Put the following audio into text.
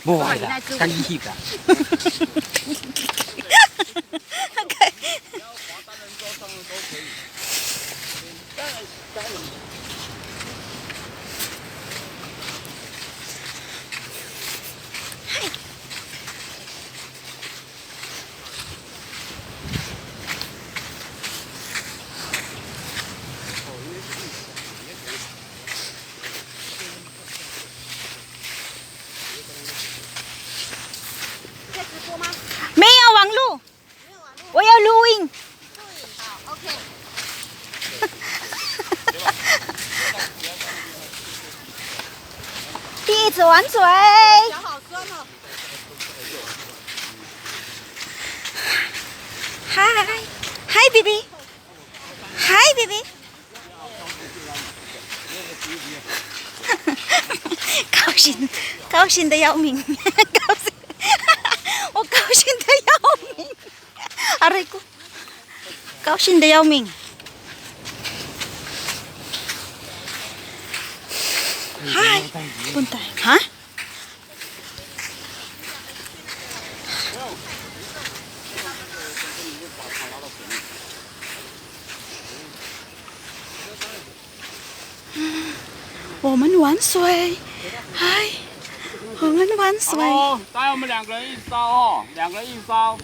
不会的，看义气的。没有网络，我要录音。好 ，OK。第一次玩水。脚好酸哦。嗨嗨 baby， 嗨 baby。高兴的要命，我高兴的要命，阿瑞姑，高兴的要命。嗨，笨蛋，哈？我们玩水，嗨，我们玩水。带我们2个人一艘哦，2个人一艘。